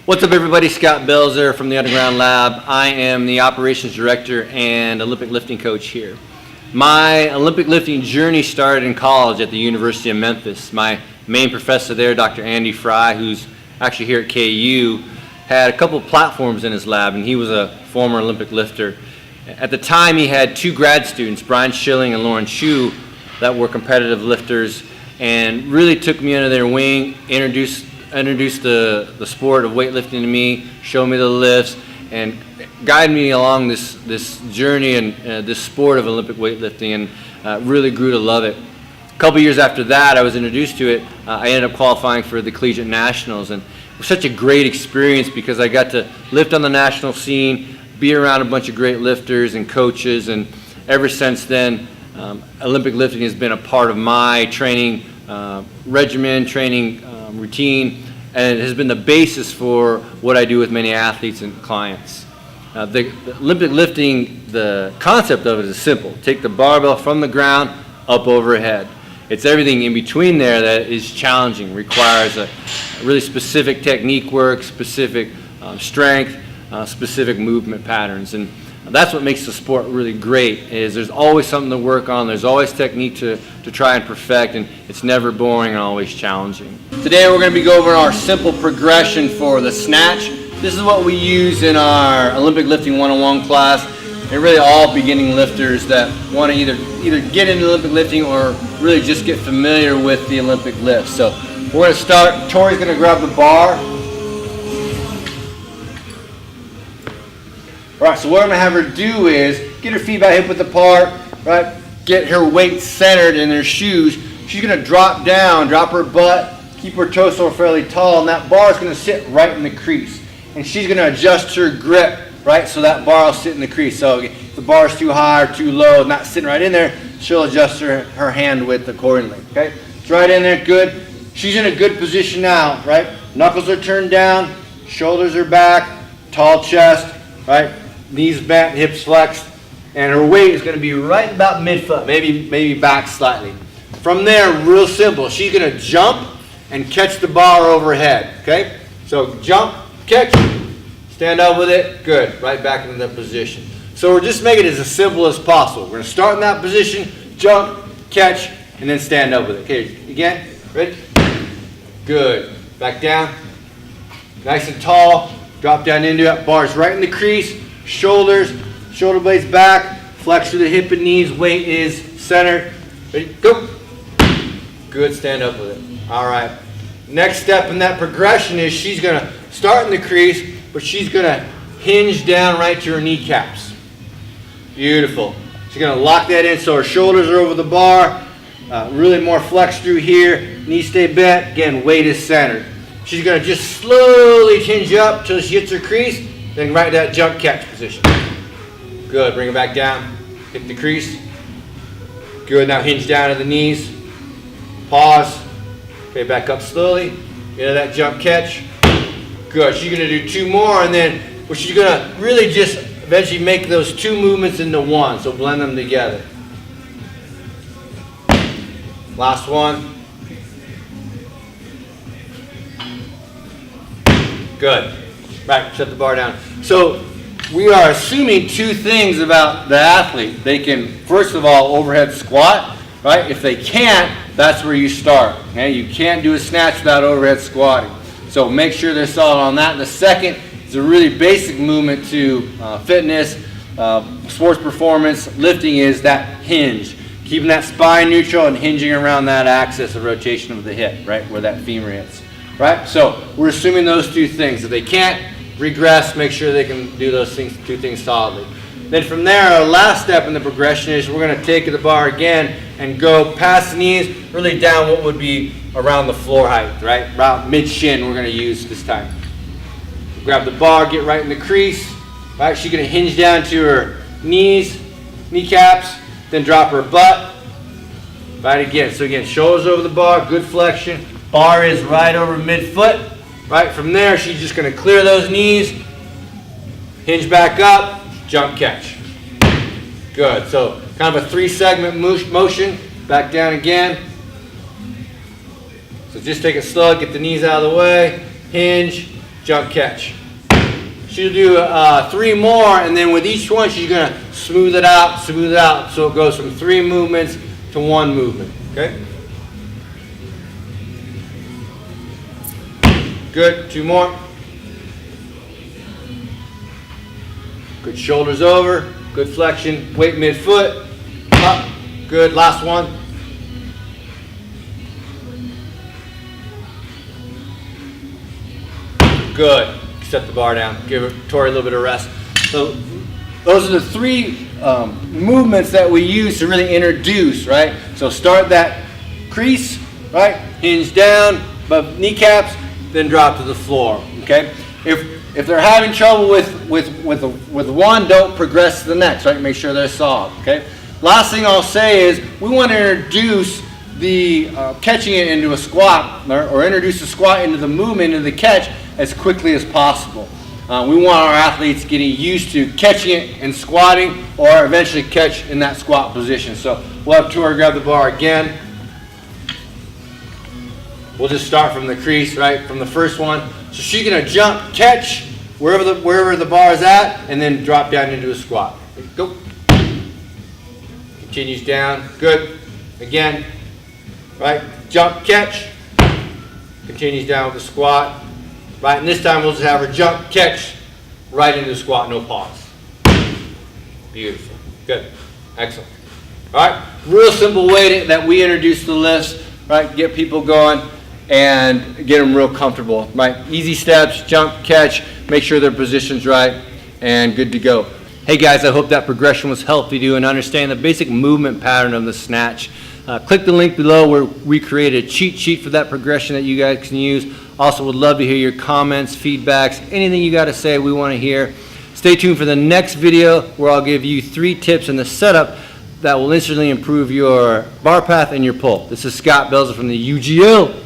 What's up everybody, Scott Belzer from the Underground Lab. I am the Operations Director and Olympic lifting coach here. My Olympic lifting journey started in college at the University of Memphis. My main professor there, Dr. Andy Fry, who's actually here at KU, had a couple of platforms in his lab, and he was a former Olympic lifter. At the time, he had two grad students, Brian Schilling and Lauren Chu, that were competitive lifters, and really took me under their wing, introduced the sport of weightlifting to me, showed me the lifts, and guided me along this journey and this sport of Olympic weightlifting, and really grew to love it. A couple years after that, I was introduced to it. I ended up qualifying for the Collegiate Nationals, and it was such a great experience because I got to lift on the national scene, be around a bunch of great lifters and coaches, and ever since then, Olympic lifting has been a part of my training regimen, training routine, and it has been the basis for what I do with many athletes and clients. The Olympic lifting, the concept of it is simple. Take the barbell from the ground up overhead. It's everything in between there that is challenging, requires a really specific technique work, specific strength, specific movement patterns. And that's what makes the sport really great, is there's always something to work on, there's always technique to try and perfect, and it's never boring and always challenging. Today we're going to be going over our simple progression for the snatch. This is what we use in our Olympic Lifting 101 class, and really all beginning lifters that want to either get into Olympic lifting or really just get familiar with the Olympic lift. So we're going to start. Tori's going to grab the bar. Alright, so what I'm going to have her do is get her feet about hip width apart, right? Get her weight centered in her shoes. She's going to drop down, drop her butt, keep her torso fairly tall, and that bar is going to sit right in the crease. And she's going to adjust her grip, right, so that bar will sit in the crease. So if the bar is too high or too low, not sitting right in there, she'll adjust her hand width accordingly, okay? It's right in there, good. She's in a good position now, right? Knuckles are turned down, shoulders are back, tall chest, right? Knees bent, hips flexed, and her weight is going to be right about mid-foot, maybe back slightly. From there, real simple, she's going to jump and catch the bar overhead, okay? So jump, catch, stand up with it, good, right back into that position. So we're just making it as simple as possible. We're going to start in that position, jump, catch, and then stand up with it. Okay, again, ready? Good, back down, nice and tall, drop down into it, bars right in the crease, shoulders, shoulder blades back, flex through the hip and knees, weight is centered. Ready, go. Good, stand up with it. All right. Next step in that progression is she's going to start in the crease, but she's going to hinge down right to her kneecaps. Beautiful. She's going to lock that in so her shoulders are over the bar, really more flex through here, knees stay bent, again, weight is centered. She's going to just slowly hinge up till she hits her crease, then right that jump catch position. Good, bring it back down, hit the crease. Good, now hinge down to the knees. Pause. Okay, back up slowly. Into that jump catch. Good, she's gonna do two more, and then she's gonna really just eventually make those two movements into one, so blend them together. Last one. Good. Right, shut the bar down. So we are assuming two things about the athlete. They can, first of all, overhead squat, right? If they can't, that's where you start. Okay? You can't do a snatch without overhead squatting. So make sure they're solid on that. And the second is a really basic movement to fitness, sports performance. Lifting is that hinge. Keeping that spine neutral and hinging around that axis of rotation of the hip, right? Where that femur is. Right? So we're assuming those two things. If they can't, regress, make sure they can do those things, two things solidly. Then from there, our last step in the progression is we're going to take the bar again and go past the knees, really down what would be around the floor height, right? Around mid-shin we're going to use this time. Grab the bar, get right in the crease, right? She's going to hinge down to her knees, kneecaps, then drop her butt, right again. So again, shoulders over the bar, good flexion. Bar is right over mid-foot. Right, from there, she's just going to clear those knees, hinge back up, jump catch. Good, so kind of a three-segment motion, back down again. So just take it slow, get the knees out of the way, hinge, jump catch. She'll do 3 more, and then with each one she's going to smooth it out, so it goes from 3 movements to 1 movement. Okay? Good. 2 more. Good. Shoulders over. Good flexion. Weight mid-foot. Up. Good. Last one. Good. Set the bar down. Give Tori a little bit of rest. So those are the 3 movements that we use to really introduce, right? So start that crease, right? Hinge down above kneecaps, then drop to the floor. Okay. If they're having trouble with one, don't progress to the next. Right. Make sure they're solid. Okay. Last thing I'll say is we want to introduce the catching it into a squat, or introduce the squat into the movement, into the catch, as quickly as possible. We want our athletes getting used to catching it and squatting, or eventually catch in that squat position. So we'll have Tori grab the bar again. We'll just start from the crease, right, from the first one. So she's gonna jump, catch wherever the bar is at, and then drop down into a squat. Go. Continues down. Good. Again. Right. Jump, catch. Continues down with the squat. Right, and this time we'll just have her jump, catch, right into the squat, no pause. Beautiful. Good. Excellent. All right, real simple way that we introduce the lifts, right? Get people going and get them real comfortable, right? Easy steps, jump, catch, make sure their position's right, and good to go. Hey guys, I hope that progression was helpful to you and understand the basic movement pattern of the snatch. Click the link below where we created a cheat sheet for that progression that you guys can use. Also would love to hear your comments, feedbacks, anything you got to say, we want to hear. Stay tuned for the next video where I'll give you 3 tips in the setup that will instantly improve your bar path and your pull. This is Scott Belzer from the UGL.